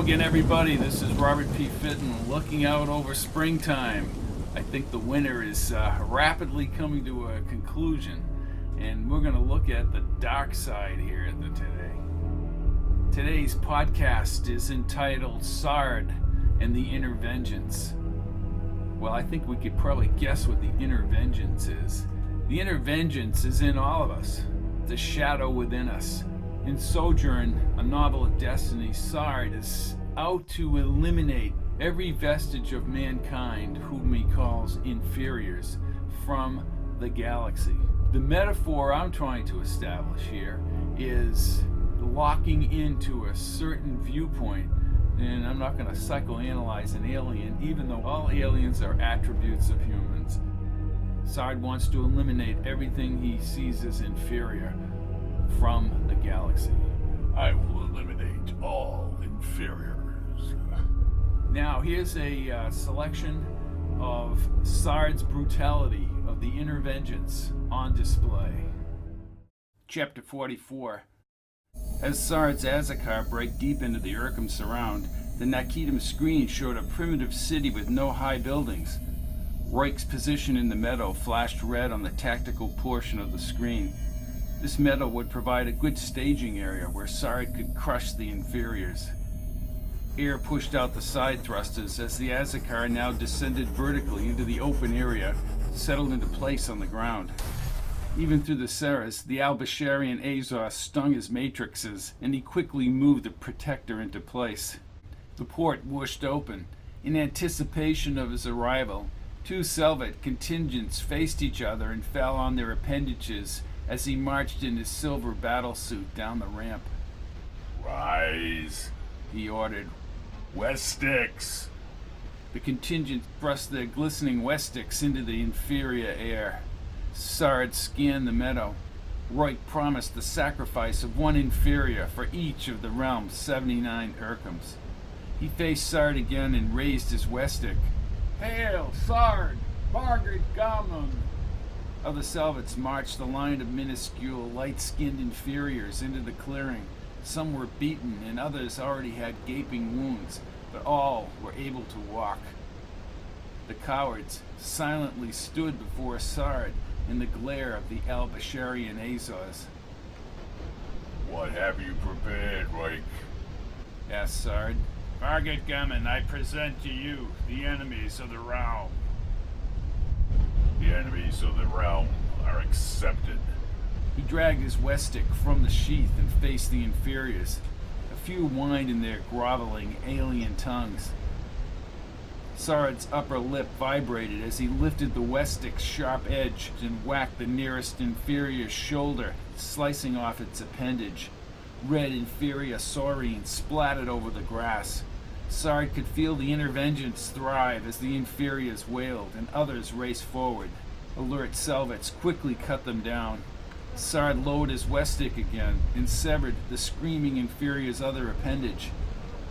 again, everybody. This is Robert P. Fitton looking out over springtime. I think the winter is rapidly coming to a conclusion, and we're going to look at the dark side here today. Today's podcast is entitled Sard and the Inner Vengeance. Well, I think we could probably guess what the inner vengeance is. The inner vengeance is in all of us, the shadow within us. In Sojourn, a novel of destiny, Sard is out to eliminate every vestige of mankind whom he calls inferiors from the galaxy. The metaphor I'm trying to establish here is locking into a certain viewpoint, and I'm not going to psychoanalyze an alien, even though all aliens are attributes of humans. Sard wants to eliminate everything he sees as inferior from the galaxy. I will eliminate all inferiors. Now, here's a selection of Sard's brutality of the inner vengeance on display. Chapter 44. As Sard's Azakar break deep into the Urkham surround, the Nakitam screen showed a primitive city with no high buildings. Royk's position in the meadow flashed red on the tactical portion of the screen. This meadow would provide a good staging area where Sard could crush the inferiors. Air pushed out the side thrusters as the Azakar now descended vertically into the open area, settled into place on the ground. Even through the Ceres, the Al-Basharian Azor stung his matrices, and he quickly moved the protector into place. The port whooshed open. In anticipation of his arrival, two Selvat contingents faced each other and fell on their appendages as he marched in his silver battlesuit down the ramp. Rise, he ordered. Westix! The contingent thrust their glistening Westix into the inferior air. Sard scanned the meadow. Royk promised the sacrifice of one inferior for each of the realm's 79 Urkhams. He faced Sard again and raised his Westic. Hail, Sard! Margaret Gammon! Other Selvets marched the line of minuscule, light-skinned inferiors into the clearing. Some were beaten, and others already had gaping wounds, but all were able to walk. The cowards silently stood before Sard in the glare of the Al-Basharian Azores. What have you prepared, Royk? Asked Sard. Margaret Gammon, I present to you the enemies of the realm. The enemies of the realm are accepted. He dragged his Westic from the sheath and faced the inferiors. A few whined in their groveling alien tongues. Sard's upper lip vibrated as he lifted the Westic's sharp edge and whacked the nearest inferior's shoulder, slicing off its appendage. Red inferior saurine splattered over the grass. Sard could feel the inner vengeance thrive as the inferiors wailed and others raced forward. Alert Selvets quickly cut them down. Sard lowered his Westic again and severed the screaming inferior's other appendage.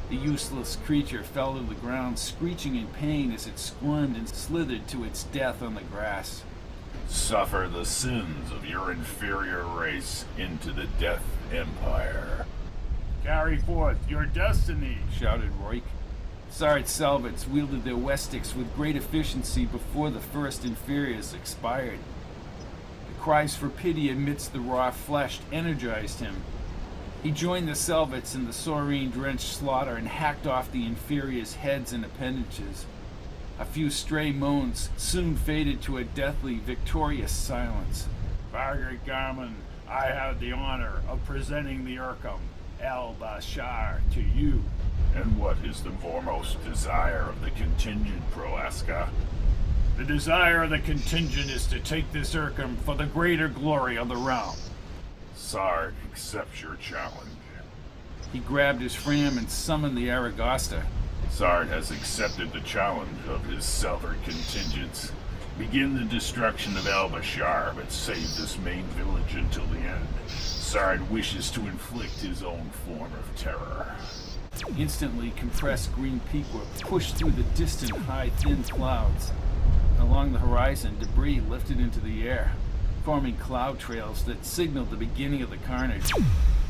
The useless creature fell to the ground, screeching in pain as it squirmed and slithered to its death on the grass. Suffer the sins of your inferior race into the Death Empire. Carry forth your destiny, shouted Royk. Sard's Selvets wielded their Westics with great efficiency before the first inferiors expired. The cries for pity amidst the raw flesh energized him. He joined the Selvets in the saurine-drenched slaughter and hacked off the inferiors' heads and appendages. A few stray moans soon faded to a deathly, victorious silence. Margaret Gammon, I have the honor of presenting the Urkham, El-Bashar, to you. And what is the foremost desire of the contingent, Proaska? The desire of the contingent is to take this Urkham for the greater glory of the realm. Sard accepts your challenge. He grabbed his fram and summoned the Aragasta. Sard has accepted the challenge of his Selvar contingents. Begin the destruction of El-Bashar, but save this main village until the end. Sard wishes to inflict his own form of terror. Instantly, compressed green peakwood pushed through the distant, high, thin clouds. Along the horizon, debris lifted into the air, forming cloud trails that signaled the beginning of the carnage.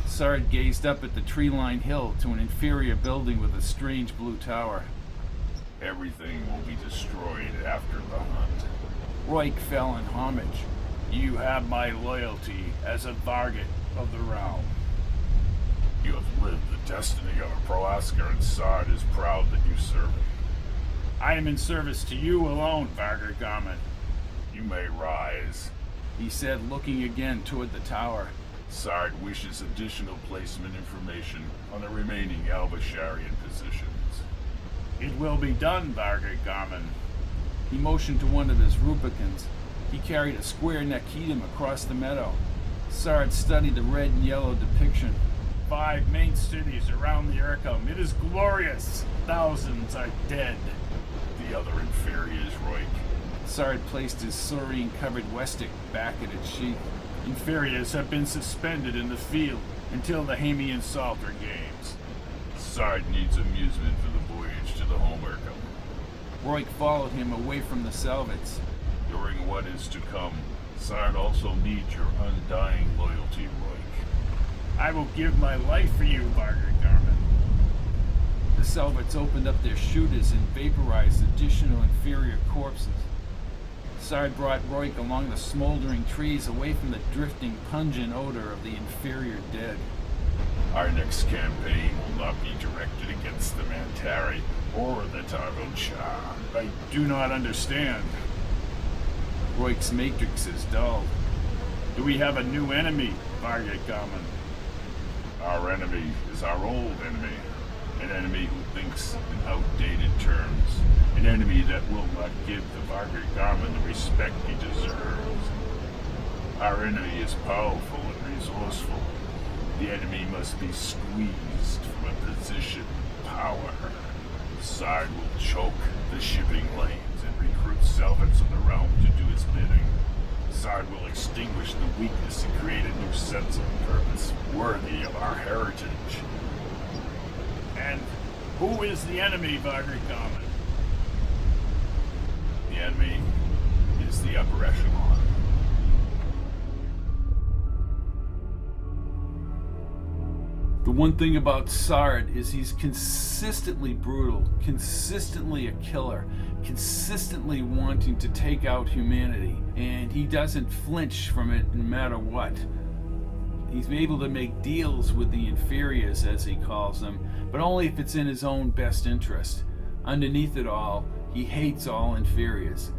Sard gazed up at the tree-lined hill to an inferior building with a strange blue tower. Everything will be destroyed after the hunt. Roik fell in homage. You have my loyalty as a Varget of the realm. You have lived the destiny of a Proasker, and Sard is proud that you serve him. I am in service to you alone, Varget Garment. You may rise, he said, looking again toward the tower. Sard wishes additional placement information on the remaining Albasharian positions. It will be done, Varget Garment. He motioned to one of his Rubicons. He carried a square Nakidim across the meadow. Sard studied the red and yellow depiction. 5 main cities around the Urkum. It is glorious. Thousands are dead. The other inferiors, Roik. Sard placed his saurine-covered Westic back at its sheath. Inferiors have been suspended in the field until the Hamian Salter Games. Sard needs amusement for the voyage to the home Urkum. Roik followed him away from the Salvets. During what is to come, Sard also needs your undying loyalty, Roik. I will give my life for you, Varget Garment. The Salvets opened up their shooters and vaporized additional inferior corpses. Sard brought Roik along the smoldering trees away from the drifting, pungent odor of the inferior dead. Our next campaign will not be directed against the Mantari or the Tarbon Shah. I do not understand. Roik's matrix is dull. Do we have a new enemy, Varget Garment? Our enemy is our old enemy. An enemy who thinks in outdated terms. An enemy that will not give the Varget Garment the respect he deserves. Our enemy is powerful and resourceful. The enemy must be squeezed from a position of power. Sard will choke the shipping lanes and recruit Salvets of the realm to do his bidding. Sard will extinguish the weakness and create a new sense of purpose worthy of our heritage. And who is the enemy, Varget Garment? The enemy is the upper echelon. The one thing about Sard is he's consistently brutal, consistently a killer, consistently wanting to take out humanity, and he doesn't flinch from it no matter what. He's able to make deals with the inferiors, as he calls them, but only if it's in his own best interest. Underneath it all, he hates all inferiors.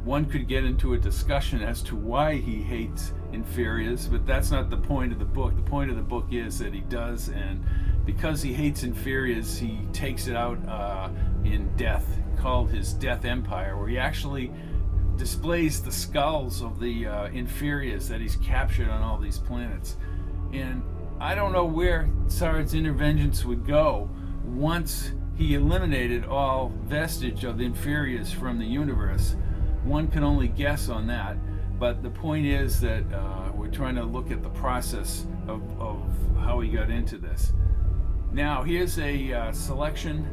One could get into a discussion as to why he hates inferiors, but that's not the point of the book. The point of the book is that he does, and because he hates inferiors, he takes it out in death, called his Death Empire, where he actually displays the skulls of the inferiors that he's captured on all these planets. And I don't know where Sard's interventions would go once he eliminated all vestige of the inferiors from the universe. One can only guess on that, but the point is that we're trying to look at the process of how he got into this. Now, here's a selection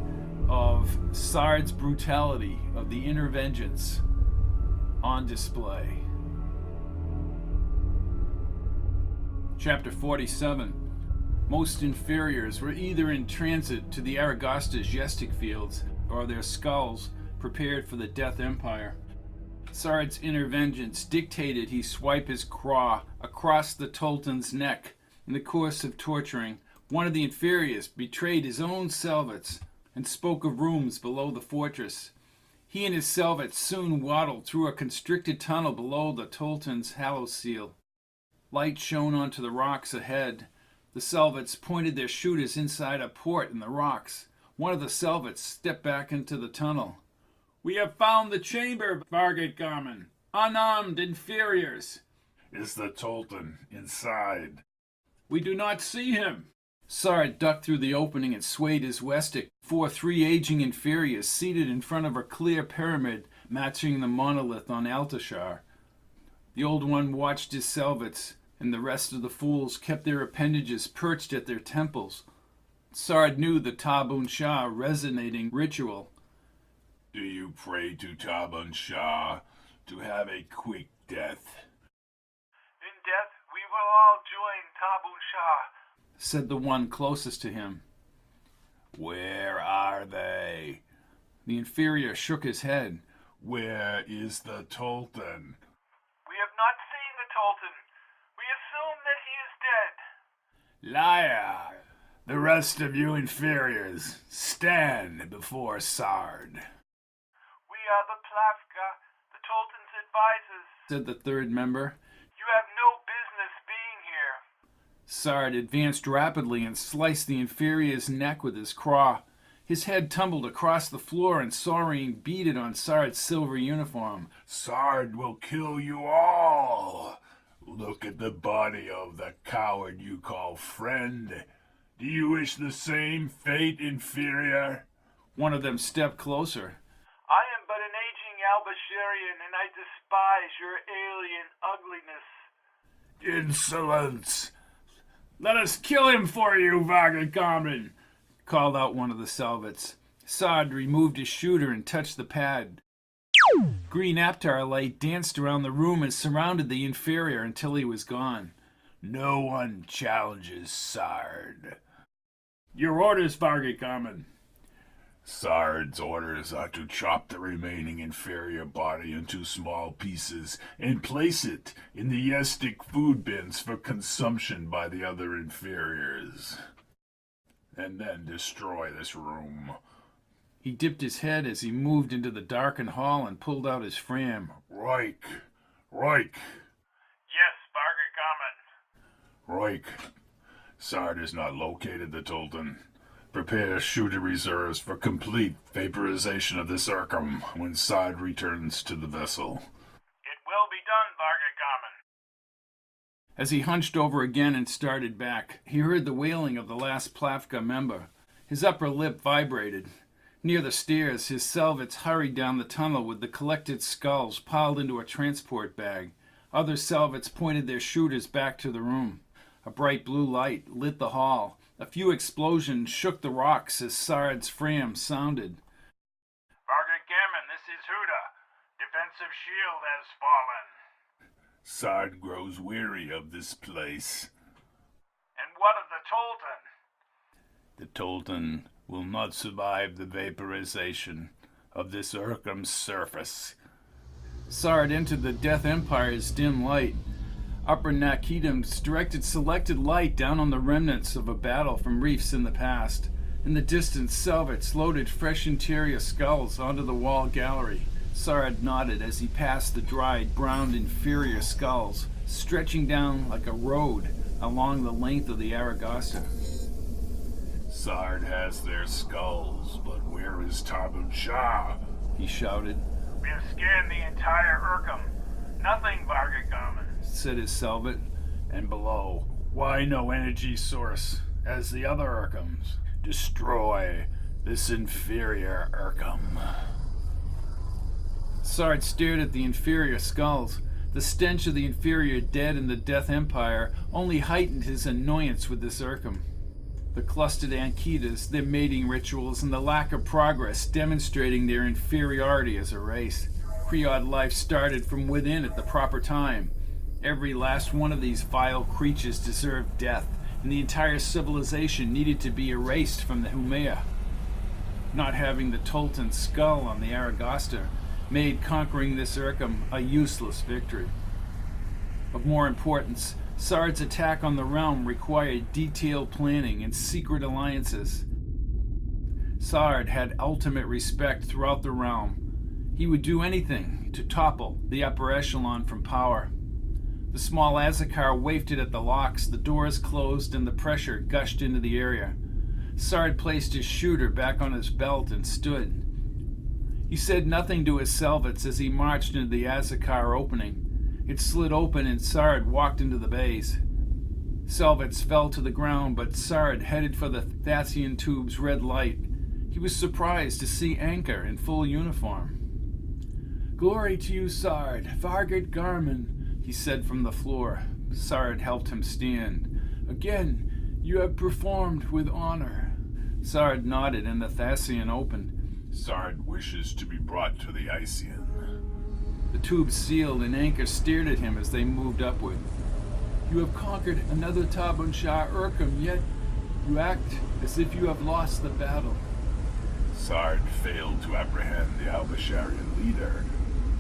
of Sard's brutality, of the interventions on display. Chapter 47. Most inferiors were either in transit to the Aragosta's Yestic fields, or their skulls prepared for the Death Empire. Sard's interventions dictated he swipe his craw across the Tolton's neck. In the course of torturing, one of the inferiors betrayed his own Salvets and spoke of rooms below the fortress. He and his Salvets soon waddled through a constricted tunnel below the Tolton's hallow seal. Light shone onto the rocks ahead. The Salvets pointed their shooters inside a port in the rocks. One of the Salvets stepped back into the tunnel. "We have found the chamber, Varget Garment. Unarmed inferiors." Is the Tolton inside? "We do not see him." Sard ducked through the opening and swayed his Westic before 3 aging inferiors seated in front of a clear pyramid matching the monolith on Altashar. The old one watched his Salvets, and the rest of the fools kept their appendages perched at their temples. Sard knew the Tabun Shah resonating ritual. Do you pray to Tarbon Shah to have a quick death? In death, we will all join Tabu Shah, said the one closest to him. Where are they? The inferior shook his head. Where is the Tolton? We have not seen the Tolton. We assume that he is dead. Liar! The rest of you inferiors, stand before Sard. We are the Plavka, the Tolton's advisors, said the third member. You have no business being here. Sard advanced rapidly and sliced the inferior's neck with his craw. His head tumbled across the floor and Saurine beat it on Sard's silver uniform. Sard will kill you all. Look at the body of the coward you call friend. Do you wish the same fate, inferior? One of them stepped closer. I am but an aging Albasharian, and I despise your alien ugliness. Insolence! Let us kill him for you, Vagagamen, called out one of the Selvets. Sard removed his shooter and touched the pad. Green Aptar light danced around the room and surrounded the inferior until he was gone. No one challenges Sard. Your orders, Vagagamen. Sard's orders are to chop the remaining inferior body into small pieces and place it in the Yestic food bins for consumption by the other inferiors. And then destroy this room. He dipped his head as he moved into the darkened hall and pulled out his fram. Reich! Yes, Vagagamen. Reich, Sard has not located the Tolton. Prepare shooter reserves for complete vaporization of this Urkum when Sard returns to the vessel. It will be done, Vagagamen. As he hunched over again and started back, he heard the wailing of the last Plavka member. His upper lip vibrated. Near the stairs, his Selvets hurried down the tunnel with the collected skulls piled into a transport bag. Other Selvets pointed their shooters back to the room. A bright blue light lit the hall. A few explosions shook the rocks as Sard's fram sounded. Vagagamen, this is Huda. Defensive shield has fallen. Sard grows weary of this place. And what of the Tolton? The Tolton will not survive the vaporization of this Urkum's surface. Sard entered the Death Empire's dim light. Upper Nakidams directed selected light down on the remnants of a battle from reefs in the past. In the distance, Selvets loaded fresh interior skulls onto the wall gallery. Sard nodded as he passed the dried, browned inferior skulls, stretching down like a road along the length of the Aragasta. Sard has their skulls, but where is Tabu Shah? He shouted. We have scanned the entire Urkum. Nothing, Vagagamen, said his Selvet. And below, why no energy source as the other Urkums? Destroy this inferior Urkum. Sard stared at the inferior skulls. The stench of the inferior dead in the Death Empire only heightened his annoyance with this Urkum. The clustered Ankitas, their mating rituals, and the lack of progress demonstrating their inferiority as a race. Kriod life started from within at the proper time. Every last one of these vile creatures deserved death, and the entire civilization needed to be erased from the Humea. Not having the Tolton skull on the Aragasta made conquering this Urkum a useless victory. Of more importance, Sard's attack on the realm required detailed planning and secret alliances. Sard had ultimate respect throughout the realm. He would do anything to topple the upper echelon from power. The small Azakar wafted at the locks, the doors closed, and the pressure gushed into the area. Sard placed his shooter back on his belt and stood. He said nothing to his Selvets as he marched into the Azakar opening. It slid open and Sard walked into the bays. Selvets fell to the ground, but Sard headed for the Thasian tube's red light. He was surprised to see Anchor in full uniform. "Glory to you, Sard, Vargad Garmin," he said from the floor. Sard helped him stand. "Again, you have performed with honor." Sard nodded and the Thasian opened. Sard wishes to be brought to the Ician. The tube sealed and Anchor stared at him as they moved upward. You have conquered another Tabunshah Urkum, yet you act as if you have lost the battle. Sard failed to apprehend the Albasharian leader.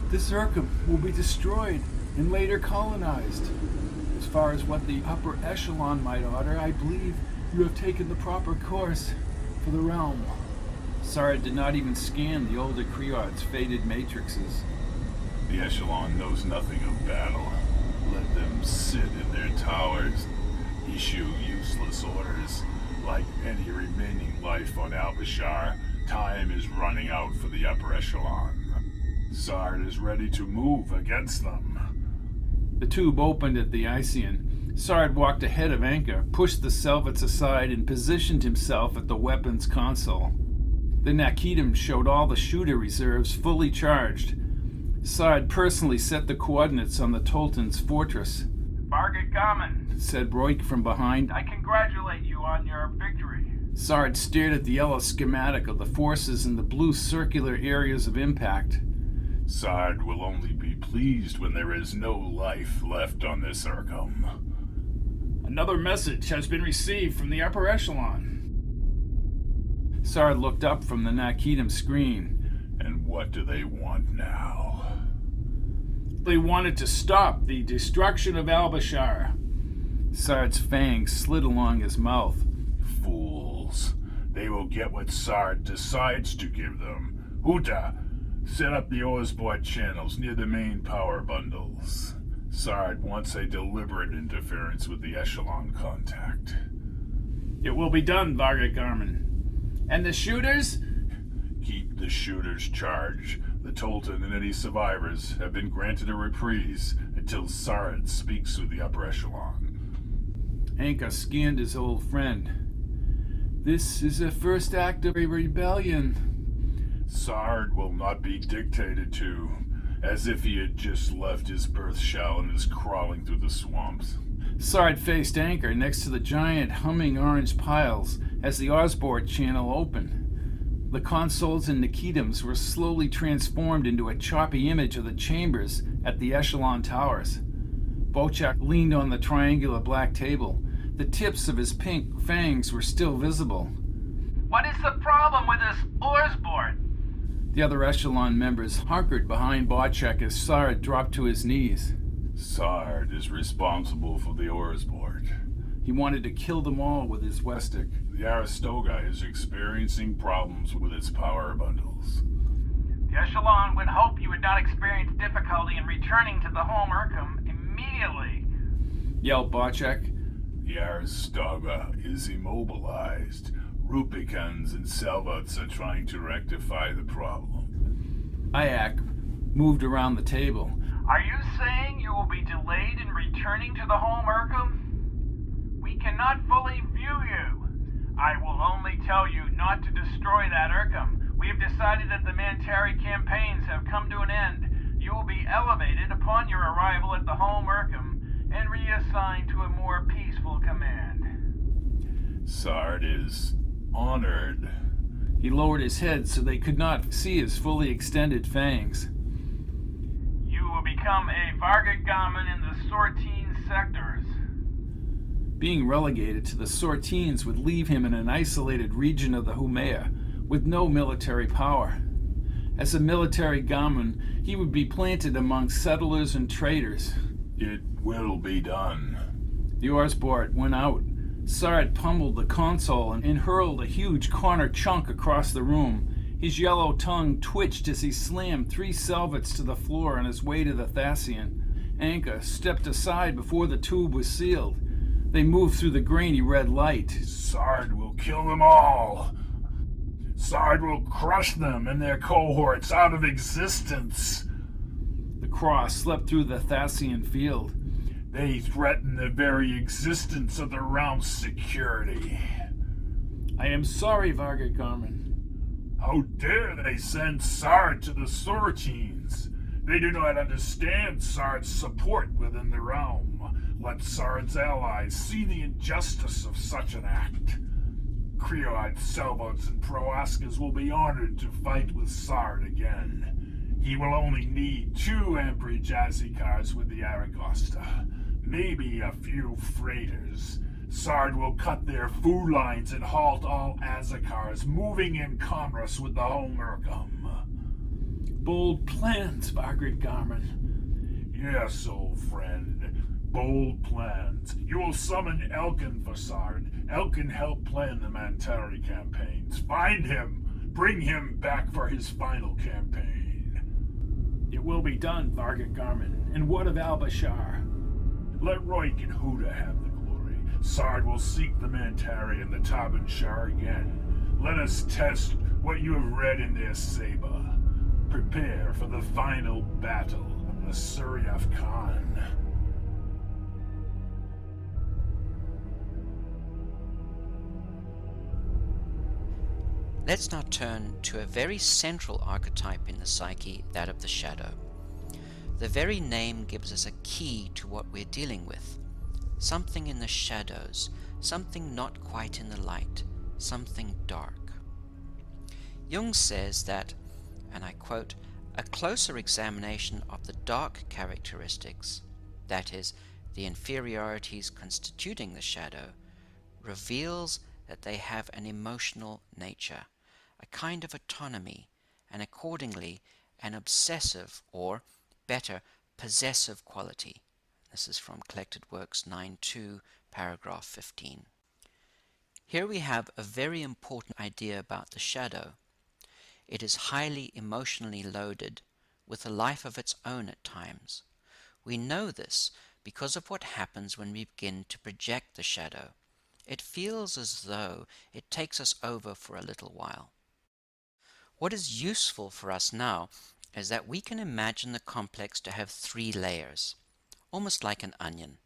This Urkum will be destroyed and later colonized. As far as what the upper echelon might order, I believe you have taken the proper course for the realm. Sard did not even scan the older Kriod's faded matrices. The echelon knows nothing of battle. Let them sit in their towers, issue useless orders. Like any remaining life on Albashar, time is running out for the upper echelon. Sard is ready to move against them. The tube opened at the Ician. Sard walked ahead of Anka, pushed the Selvets aside, and positioned himself at the weapons console. The Nakidim showed all the shooter reserves fully charged. Sard personally set the coordinates on the Tolton's fortress. Vargit Gammon, Said Roik from behind. I congratulate you on your victory. Sard stared at the yellow schematic of the forces in the blue circular areas of impact. Sard will only be pleased when there is no life left on this Urkum. Another message has been received from the upper echelon. Sard looked up from the Nakidim screen. And what do they want now? They wanted to stop the destruction of Albashar. Sard's fangs slid along his mouth. Fools. They will get what Sard decides to give them. Huta, set up the Orzbord channels near the main power bundles. Sard wants a deliberate interference with the echelon contact. It will be done, Vargit Garmin. And the shooters? Keep the shooters charged. The Tolton and any survivors have been granted a reprise until Sard speaks with the upper echelon. Anka scanned his old friend. This is the first act of a rebellion. Sard will not be dictated to, as if he had just left his birth shell and is crawling through the swamps. Sard faced Anchor next to the giant humming orange piles as the Orzbord channel opened. The consoles and Nikidims were slowly transformed into a choppy image of the chambers at the echelon towers. Bochak leaned on the triangular black table. The tips of his pink fangs were still visible. What is the problem with this Orzbord? The other echelon members hunkered behind Bochak as Sard dropped to his knees. Sard is responsible for the Orzbord. He wanted to kill them all with his Westic. The Aristoga is experiencing problems with its power bundles. The Echelon would hope you would not experience difficulty in returning to the home Urkum immediately. Yelled Bochak. The Aristoga is immobilized. Rupicans and Selvets are trying to rectify the problem. Ayak moved around the table. Are you saying you will be delayed in returning to the home Urkum? We cannot fully view you. I will only tell you not to destroy that Urkum. We have decided that the Mantari campaigns have come to an end. You will be elevated upon your arrival at the home Urkum and reassigned to a more peaceful command. Sard is honored. He lowered his head so they could not see his fully extended fangs. You will become a Vargit Gammon in the Sortine sectors. Being relegated to the Sortines would leave him in an isolated region of the Humea with no military power. As a military Gammon, he would be planted among settlers and traders. It will be done. The Orzbord went out. Sard pummeled the console and hurled a huge corner chunk across the room. His yellow tongue twitched as he slammed 3 Selvets to the floor on his way to the Thasian. Anka stepped aside before the tube was sealed. They moved through the grainy red light. Sard will kill them all. Sard will crush them and their cohorts out of existence. The cross slept through the Thasian field. They threaten the very existence of the realm's security. I am sorry, Vargit Garmin. How dare they send Sard to the Sortines? They do not understand Sard's support within the realm. Let Sard's allies see the injustice of such an act. Kriod, Selvets, and Proaskas will be honored to fight with Sard again. He will only need 2 Ampri Jazzicars with the Aragosta. Maybe a few freighters. Sard will cut their food lines and halt all Azakars moving in commerce with the home Urkum. Bold plans, Margaret Garmin. Yes, old friend. Bold plans. You will summon Elkin for Sard. Elkin helped plan the Mantari campaigns. Find him. Bring him back for his final campaign. It will be done, Margaret Garmin. And what of Al-Bashar? Let Roik and Huda have the glory. Sard will seek the Mantari and the Tabun Shar again. Let us test what you have read in their Seba. Prepare for the final battle of the Suryaf Khan. Let's now turn to a very central archetype in the psyche, that of the shadow. The very name gives us a key to what we're dealing with. Something in the shadows, something not quite in the light, something dark. Jung says that, and I quote, "A closer examination of the dark characteristics, that is, the inferiorities constituting the shadow, reveals that they have an emotional nature, a kind of autonomy, and accordingly an obsessive, or, better, possessive quality." This is from Collected Works 9.2, paragraph 15. Here we have a very important idea about the shadow. It is highly emotionally loaded, with a life of its own at times. We know this because of what happens when we begin to project the shadow. It feels as though it takes us over for a little while. What is useful for us now is that we can imagine the complex to have 3 layers, almost like an onion.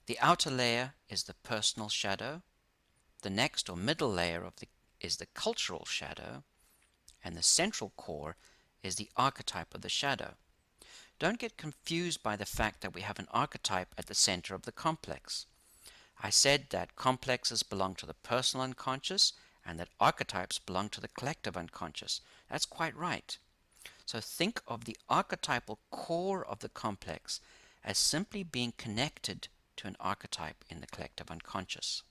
The outer layer is the personal shadow, the next or middle layer is the cultural shadow, and the central core is the archetype of the shadow. Don't get confused by the fact that we have an archetype at the center of the complex. I said that complexes belong to the personal unconscious and that archetypes belong to the collective unconscious. That's quite right. So think of the archetypal core of the complex as simply being connected to an archetype in the collective unconscious.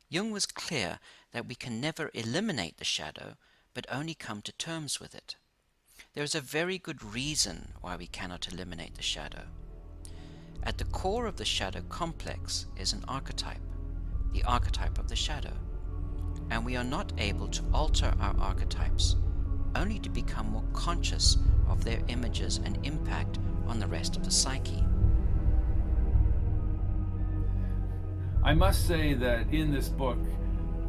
Jung was clear that we can never eliminate the shadow, but only come to terms with it. There is a very good reason why we cannot eliminate the shadow. At the core of the shadow complex is an archetype, the archetype of the shadow, and we are not able to alter our archetypes, only to become more conscious of their images and impact on the rest of the psyche. I must say that in this book,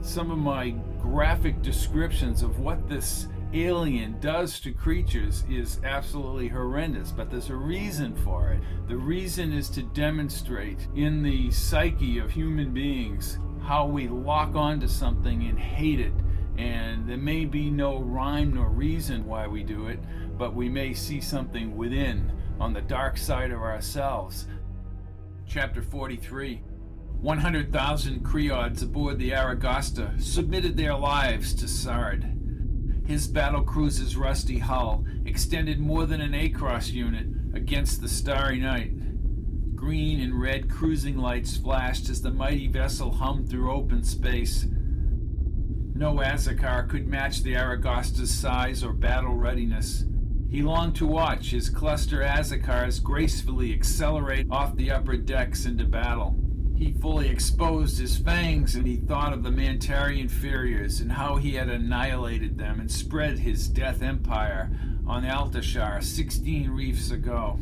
some of my graphic descriptions of what this alien does to creatures is absolutely horrendous, but there's a reason for it. The reason is to demonstrate in the psyche of human beings how we lock onto something and hate it, and there may be no rhyme nor reason why we do it, but we may see something within on the dark side of ourselves. Chapter 43. 100,000 Creods aboard the Aragasta submitted their lives to Sard. His battle cruiser's rusty hull extended more than an A-cross unit against the starry night. Green and red cruising lights flashed as the mighty vessel hummed through open space. No Azakar could match the Aragasta's size or battle readiness. He longed to watch his cluster Azakars gracefully accelerate off the upper decks into battle. He fully exposed his fangs and he thought of the Mantari inferiors and how he had annihilated them and spread his death empire on Altashar 16 reefs ago.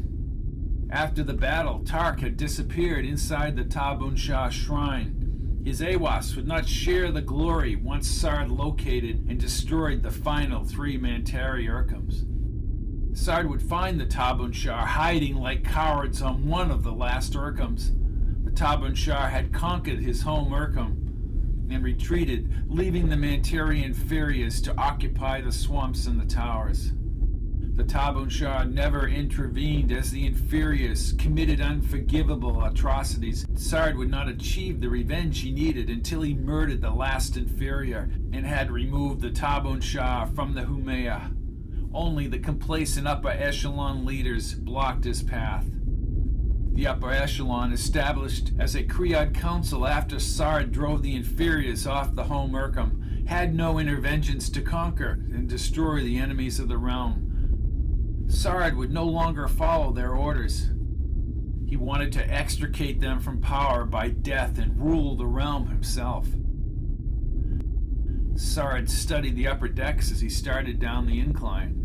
After the battle, Tark had disappeared inside the Tabun Shah shrine. His Awas would not share the glory once Sard located and destroyed the final 3 Mantari Urkums. Sard would find the Tabun Shah hiding like cowards on one of the last Urkums. The Tabun Shah had conquered his home Urkum and retreated, leaving the Mantari inferiors to occupy the swamps and the towers. The Tabun Shah never intervened as the inferiors committed unforgivable atrocities. Sard would not achieve the revenge he needed until he murdered the last inferior and had removed the Tabun Shah from the Humeya. Only the complacent upper echelon leaders blocked his path. The upper echelon, established as a Kriad council after Sard drove the inferiors off the home Urkham, had no interventions to conquer and destroy the enemies of the realm. Sard would no longer follow their orders. He wanted to extricate them from power by death and rule the realm himself. Sard studied the upper decks as he started down the incline.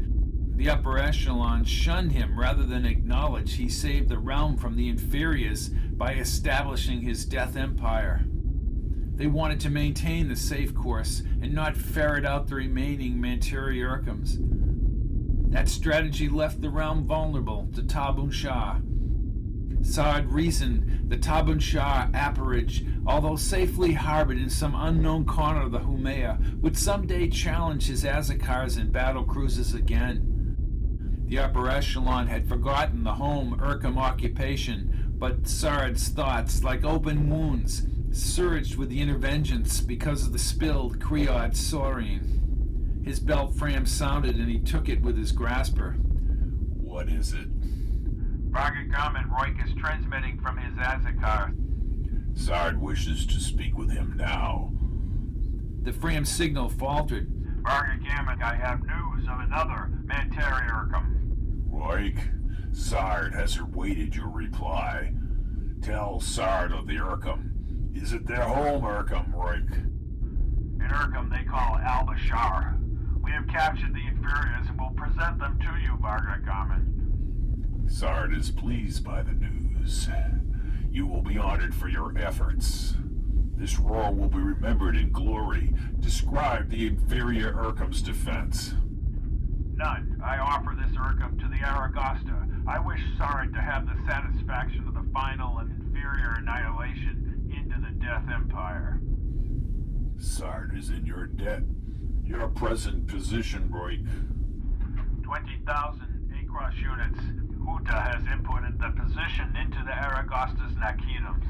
The upper echelon shunned him rather than acknowledge he saved the realm from the inferiors by establishing his death empire. They wanted to maintain the safe course and not ferret out the remaining Manteri Urkhams. That strategy left the realm vulnerable to Tabun Shah. Sard reasoned the Tabun Shah appareage, although safely harbored in some unknown corner of the Humea, would someday challenge his Azakars and battle cruisers again. The upper echelon had forgotten the home Urkham occupation, but Sard's thoughts, like open wounds, surged with the interventions because of the spilled Kriad saurine. His belt frame sounded and he took it with his grasper. What is it? Vargit Garmin Roik is transmitting from his Azakar. Sard wishes to speak with him now. The frame signal faltered. Vargit Garmin, I have news of another Manteri Urkham. Roik, Sard has awaited your reply. Tell Sard of the Urkham. Is it their home Urkham, Roik? In Urkham they call Al-Bashar. We have captured the inferiors and will present them to you, Vargit Garmin. Sard is pleased by the news. You will be honored for your efforts. This roar will be remembered in glory. Describe the inferior Urkham's defense. None. I offer this Urkham to the Aragosta. I wish Sard to have the satisfaction of the final and inferior annihilation into the Death Empire. Sard is in your debt. Your present position, Roik. 20,000 A-Cross units. Huta has inputted the position into the Aragosta's Nakidums.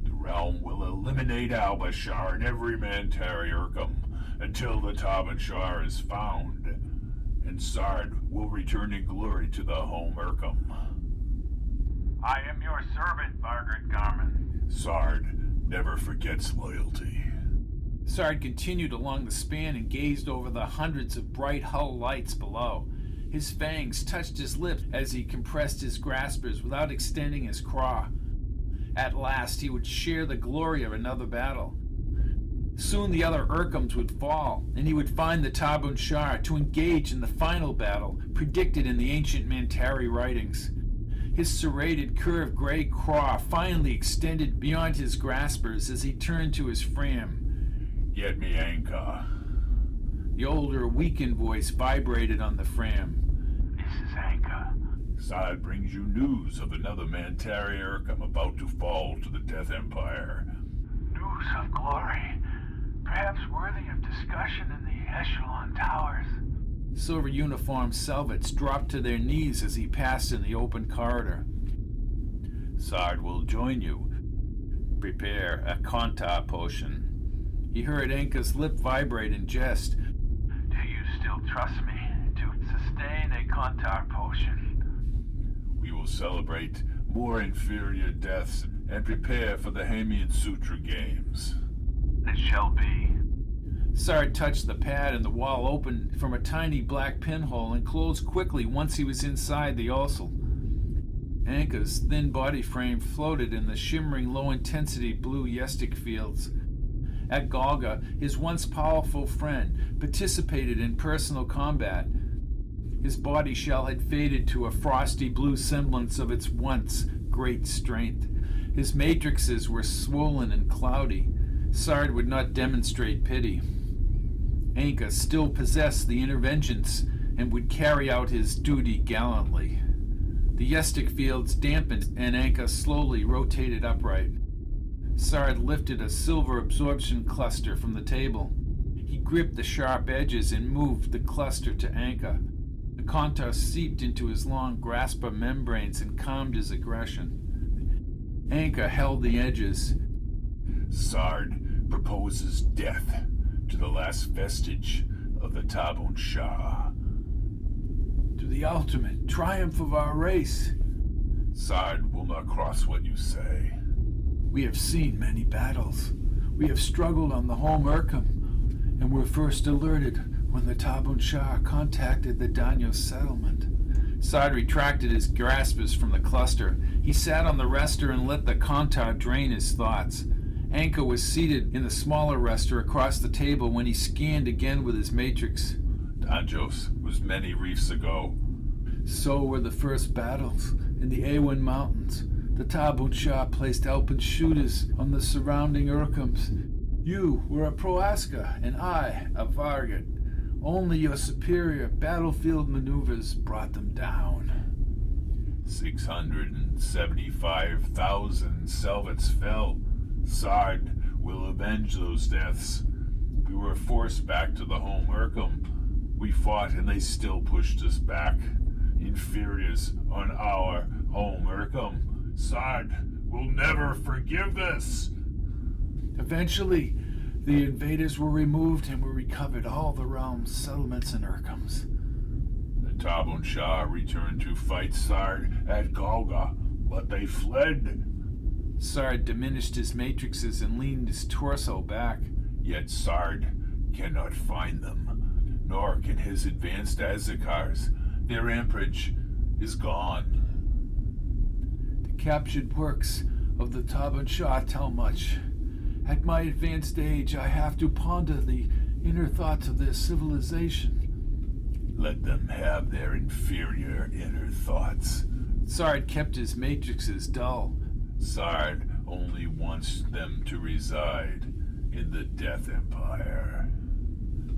The realm will eliminate Al-Bashar and every Manteri Urkham until the Tabun Shah is found, and Sard will return in glory to the home Urkham. I am your servant, Vargit Garmin. Sard never forgets loyalty. Sard continued along the span and gazed over the hundreds of bright hull lights below. His fangs touched his lips as he compressed his graspers without extending his craw. At last he would share the glory of another battle. Soon the other Urkhams would fall, and he would find the Tabun Shah to engage in the final battle predicted in the ancient Manteri writings. His serrated, curved gray craw finally extended beyond his graspers as he turned to his fram. Get me Anka. The older, weakened voice vibrated on the fram. This is Anka. Sard brings you news of another Manteri Urkham about to fall to the Death Empire. News of glory. Perhaps worthy of discussion in the Echelon Towers. Silver uniformed Selvets dropped to their knees as he passed in the open corridor. Sard will join you. Prepare a Kontar potion. He heard Anka's lip vibrate in jest. Do you still trust me to sustain a Kontar potion? We will celebrate more inferior deaths and prepare for the Hamian Sutra Games. It shall be. Sard touched the pad and the wall opened from a tiny black pinhole and closed quickly once he was inside the ulsul. Anka's thin body frame floated in the shimmering low-intensity blue Yestic fields. At Galga, his once powerful friend participated in personal combat. His body shell had faded to a frosty blue semblance of its once great strength. His matrices were swollen and cloudy. Sard would not demonstrate pity. Anka still possessed the inner vengeance and would carry out his duty gallantly. The Yestic fields dampened and Anka slowly rotated upright. Sard lifted a silver absorption cluster from the table. He gripped the sharp edges and moved the cluster to Anka. The Kontar seeped into his long grasper membranes and calmed his aggression. Anka held the edges. Sard proposes death to the last vestige of the Tabun Shah. To the ultimate triumph of our race. Sard will not cross what you say. We have seen many battles. We have struggled on the home Urkham, and were first alerted when the Tabun Shah contacted the Danyo settlement. Sard retracted his graspers from the cluster. He sat on the rester and let the Kantar drain his thoughts. Anka was seated in the smaller rester across the table when he scanned again with his matrix. Danjos was many reefs ago. So were the first battles in the Awen Mountains. The Tabun Shah placed Alpin shooters on the surrounding Urkhams. You were a Proaska, and I a Vargat. Only your superior battlefield maneuvers brought them down. 675,000 Selvets fell. Sard will avenge those deaths. We were forced back to the home Urkham. We fought and they still pushed us back. Inferiors on our home Urkham. Sard will never forgive this. Eventually, the invaders were removed and we recovered all the realms, settlements, and Urkhams. The Tabun Shah returned to fight Sard at Golga, but they fled. Sard diminished his matrices and leaned his torso back. Yet Sard cannot find them, nor can his advanced Azakars. Their amperage is gone. The captured works of the Tabun Shah tell much. At my advanced age, I have to ponder the inner thoughts of their civilization. Let them have their inferior inner thoughts. Sard kept his matrices dull. Sard only wants them to reside in the Death Empire.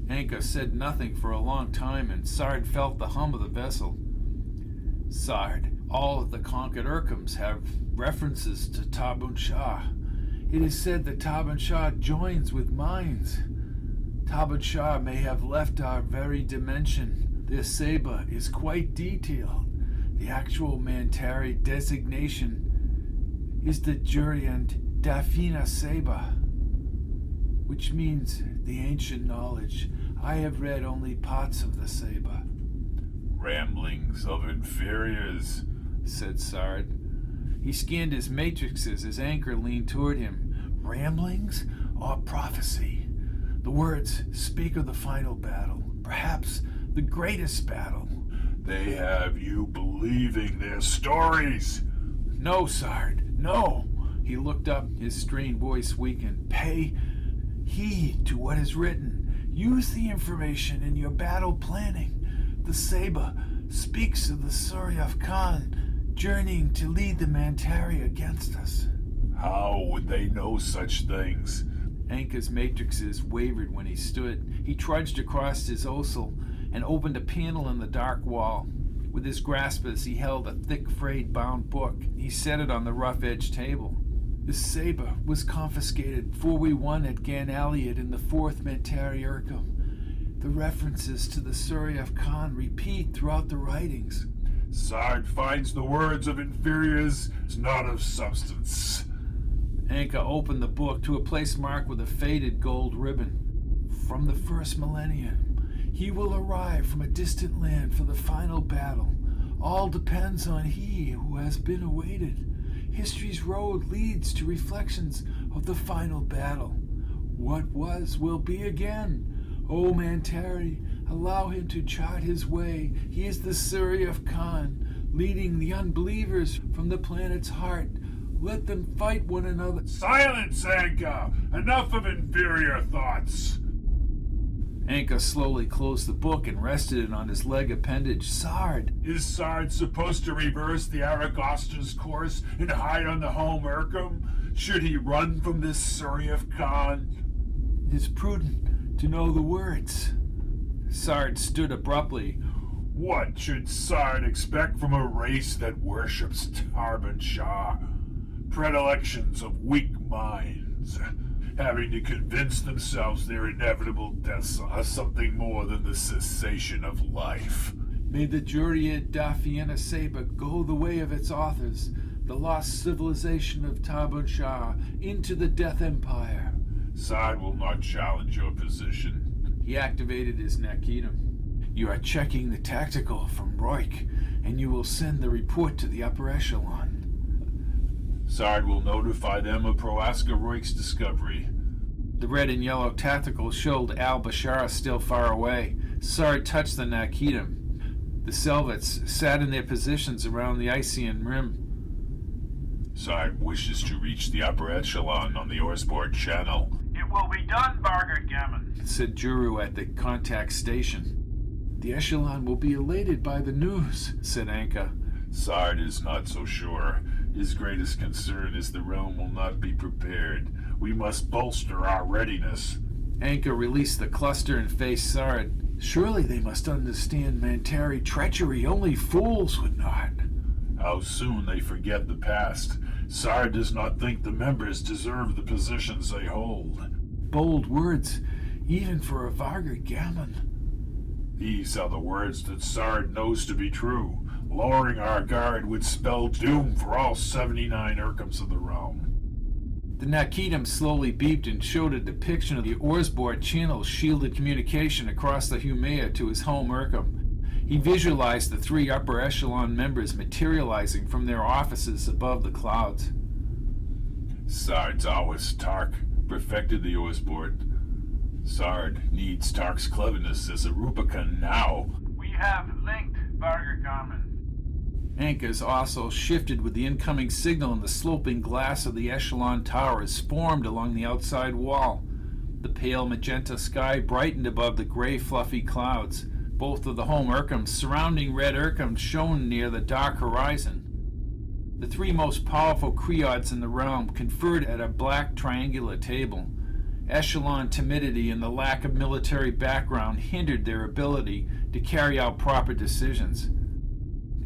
Anka said nothing for a long time, and Sard felt the hum of the vessel. Sard, all of the conquered Urkhams have references to Tabun Shah. It is said that Tabun Shah joins with mines. Tabun Shah may have left our very dimension. Their Seba is quite detailed. The actual Mantari designation is the Juriant Dafina Seba, which means the ancient knowledge. I have read only parts of the Seba. Ramblings of inferiors, said Sard. He scanned his matrices as Anchor leaned toward him. Ramblings or prophecy? The words speak of the final battle, perhaps the greatest battle. They have you believing their stories. No, Sard, no. He looked up, his strained voice weakened. Pay heed to what is written. Use the information in your battle planning. The Seba speaks of the Suryaf Khan journeying to lead the Mantari against us. How would they know such things? Anka's matrices wavered when he stood. He trudged across his osel and opened a panel in the dark wall. With his graspers, he held a thick, frayed-bound book. He set it on the rough-edged table. The Seba was confiscated before we won at Gan Aliad in the 4th Mantari Urkham. The references to the Suryaf Khan repeat throughout the writings. Sard finds the words of inferiors not of substance. Anka opened the book to a place marked with a faded gold ribbon. From the first millennium, he will arrive from a distant land for the final battle. All depends on he who has been awaited. History's road leads to reflections of the final battle. What was will be again. O Mantari, allow him to chart his way. He is the Suryaf Khan, leading the unbelievers from the planet's heart. Let them fight one another. Silence, Anka! Enough of inferior thoughts! Anka slowly closed the book and rested it on his leg appendage. Sard! Is Sard supposed to reverse the Aragosta's course and hide on the home Urkham? Should he run from this Suryaf Khan? It is prudent to know the words. Sard stood abruptly. What should Sard expect from a race that worships Tabun Shah? Predilections of weak minds, having to convince themselves their inevitable deaths are something more than the cessation of life. May the Juriat Dafiana Seba go the way of its authors, the lost civilization of Tabun Shah, into the Death Empire. Sard will not challenge your position. He activated his Nakitum. You are checking the tactical from Roik, and you will send the report to the upper echelon. Sard will notify them of Proaska Royk's discovery. The red and yellow tactical showed al-Bashar still far away. Sard touched the Nakidim. The Selvets sat in their positions around the Ician rim. Sard wishes to reach the upper echelon on the Orsborg channel. It will be done, Bargert Gammon, said Juru at the contact station. The echelon will be elated by the news, said Anka. Sard is not so sure. His greatest concern is the realm will not be prepared. We must bolster our readiness. Anka released the cluster and faced Sard. Surely they must understand Mantari treachery. Only fools would not. How soon they forget the past. Sard does not think the members deserve the positions they hold. Bold words, even for a Vargard Gammon. These are the words that Sard knows to be true. Lowering our guard would spell doom for all 79 Urkhams of the realm. The Nakidim slowly beeped and showed a depiction of the Orsborg channel's shielded communication across the Humea to his home Urkham. He visualized the 3 upper echelon members materializing from their offices above the clouds. Sard's always Tark perfected the Orsborg. Sard needs Tark's cleverness as a Rubicon now. We have linked, Bargert Gammon. Ankas also shifted with the incoming signal, and the sloping glass of the echelon towers formed along the outside wall. The pale magenta sky brightened above the gray fluffy clouds. Both of the home Urkhams surrounding red Urkham shone near the dark horizon. The 3 most powerful Creods in the realm conferred at a black triangular table. Echelon timidity and the lack of military background hindered their ability to carry out proper decisions.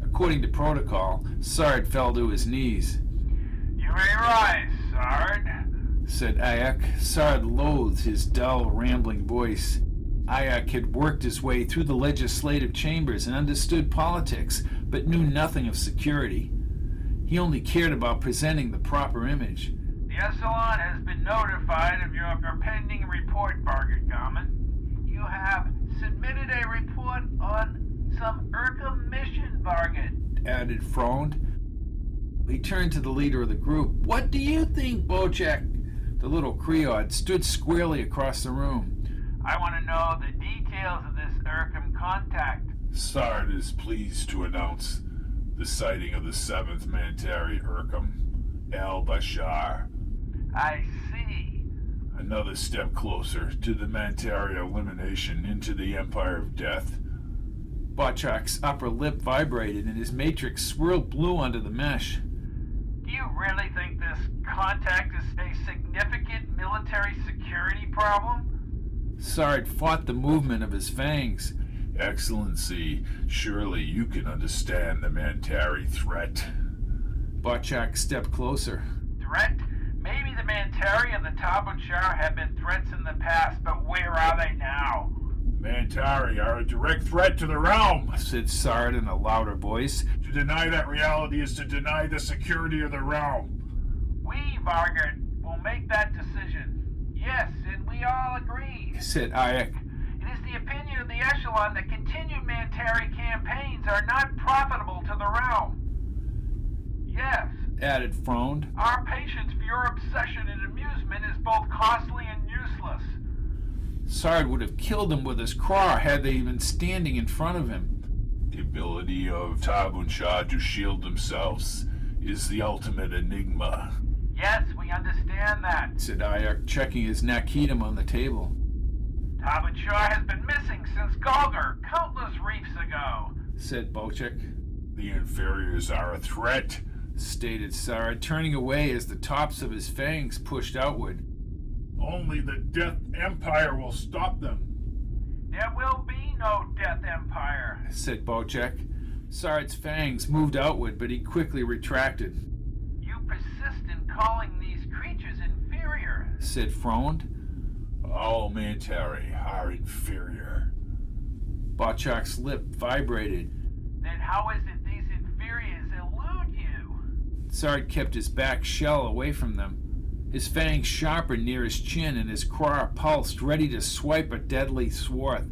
According to protocol, Sard fell to his knees. You may rise, Sard, said Ayak. Sard loathed his dull, rambling voice. Ayak had worked his way through the legislative chambers and understood politics, but knew nothing of security. He only cared about presenting the proper image. The Echelon has been notified of your pending report, Bargert Gammon. You have submitted a report on some Urkham mission, Bargert, added Frond. He turned to the leader of the group. What do you think, Bojack? The little Creod stood squarely across the room. I want to know the details of this Urkham contact. Sard is pleased to announce the sighting of the 7th Mantari Urkham, al-Bashar. I see. Another step closer to the Mantari elimination into the Empire of Death. Bochak's upper lip vibrated and his matrix swirled blue under the mesh. Do you really think this contact is a significant military security problem? Sard fought the movement of his fangs. Excellency, surely you can understand the Mantari threat. Bochak stepped closer. Threat? Maybe the Mantari and the Tabunshar have been threats in the past, but where are they now? Mantari are a direct threat to the realm, said Sard in a louder voice. To deny that reality is to deny the security of the realm. We, Vargard, will make that decision. Yes, and we all agree, said Ayak. It is the opinion of the Echelon that continued Mantari campaigns are not profitable to the realm. Yes, added Frond. Our patience for your obsession and amusement is both costly and useless. Sard would have killed him with his craw had they been standing in front of him. The ability of Tabunshah to shield themselves is the ultimate enigma. Yes, we understand that, said Ayak, checking his Nakidim on the table. Tabunshah has been missing since Galgar, countless reefs ago, said Bochek. The inferiors are a threat, stated Sard, turning away as the tops of his fangs pushed outward. Only the Death Empire will stop them. There will be no Death Empire, said Bochek. Sard's fangs moved outward, but he quickly retracted. You persist in calling these creatures inferior, said Frond. All Mantari are inferior. Bochek's lip vibrated. Then how is it these inferiors elude you? Sard kept his back shell away from them. His fangs sharpened near his chin and his craw pulsed, ready to swipe a deadly swath.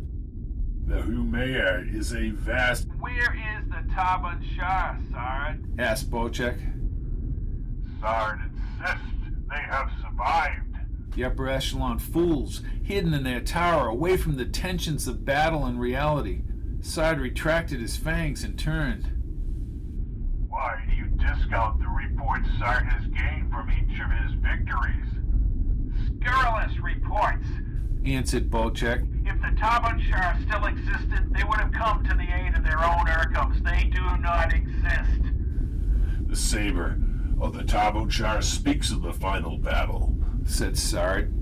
The Humea is a vast... Where is the Tabunshah, Sard? asked Bochek. Sard insists they have survived. The upper echelon fools, hidden in their tower, away from the tensions of battle and reality. Sard retracted his fangs and turned. Why do you discount the reports Sard has gained from each of his victories? Scurrilous reports. Answered Bolchek. If the Tabunshar still existed, they would have come to the aid of their own Urkums. They do not exist. The saber of the Tabunshar speaks of the final battle, Said Sard.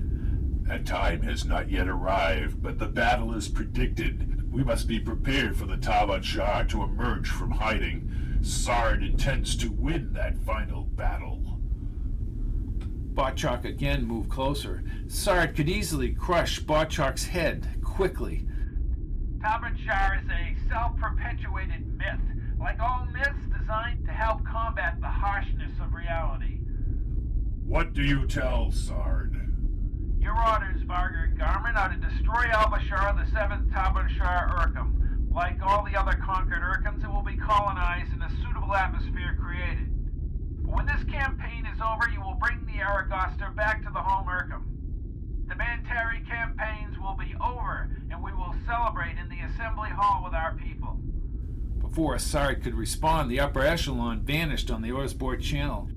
That time has not yet arrived, but the battle is predicted. We must be prepared for the Tabunshar to emerge from hiding. Sard intends to win that final battle. Botchok again moved closer. Sard could easily crush Botchok's head quickly. Tabunshar is a self-perpetuated myth, like all myths designed to help combat the harshness of reality. What do you tell Sard? Your orders, Vargar Garmin, are to destroy Albashar, the 7th Tabunshar Urkum. Like all the other conquered Urkums, it will be colonized and a suitable atmosphere created. But when this campaign is over, you will bring the Aragoster back to the home Urkum. The Mantari campaigns will be over, and we will celebrate in the assembly hall with our people. Before Sard could respond, the upper echelon vanished on the Orsborg channel.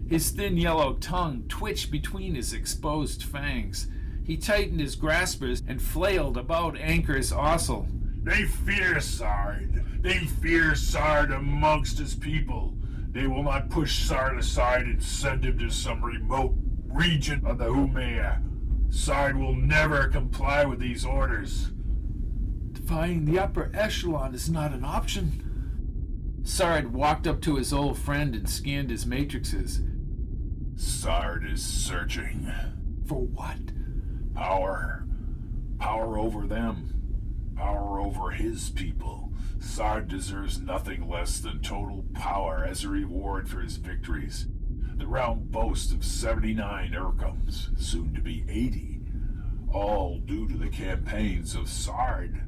His thin yellow tongue twitched between his exposed fangs. He tightened his graspers and flailed about Anchor's ossel. They fear Sard. They fear Sard amongst his people. They will not push Sard aside and send him to some remote region of the Humea. Sard will never comply with these orders. Defying the upper echelon is not an option. Sard walked up to his old friend and scanned his matrices. Sard is searching. For what? Power. Power over them. Power over his people. Sard deserves nothing less than total power as a reward for his victories. The realm boasts of 79 Urkums, soon to be 80, all due to the campaigns of Sard.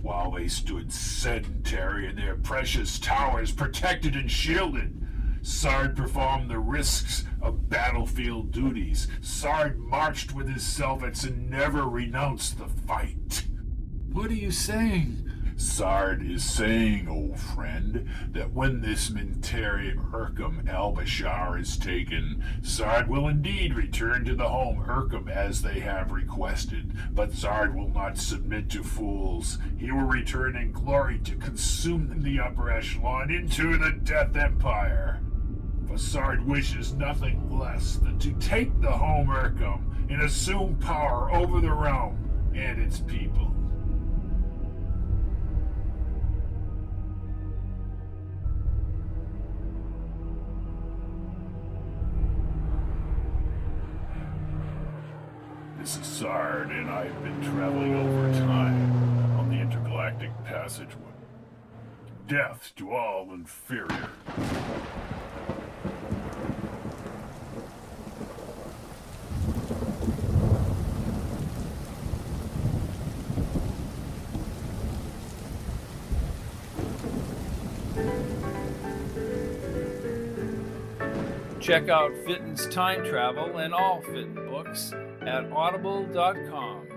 While they stood sedentary in their precious towers, protected and shielded, Sard performed the risks of battlefield duties. Sard marched with his Selvates and never renounced the fight. What are you saying? Sard is saying, old friend, that when this Mantari Urkum Albashar is taken, Sard will indeed return to the home Urkum as they have requested. But Sard will not submit to fools. He will return in glory to consume the upper echelon into the Death Empire. For Sard wishes nothing less than to take the home Urkum and assume power over the realm and its people. This is Sard, and I've been traveling over time on the intergalactic passageway. Death to all inferior. Check out FItton's Time Travel and all FItton books at audible.com.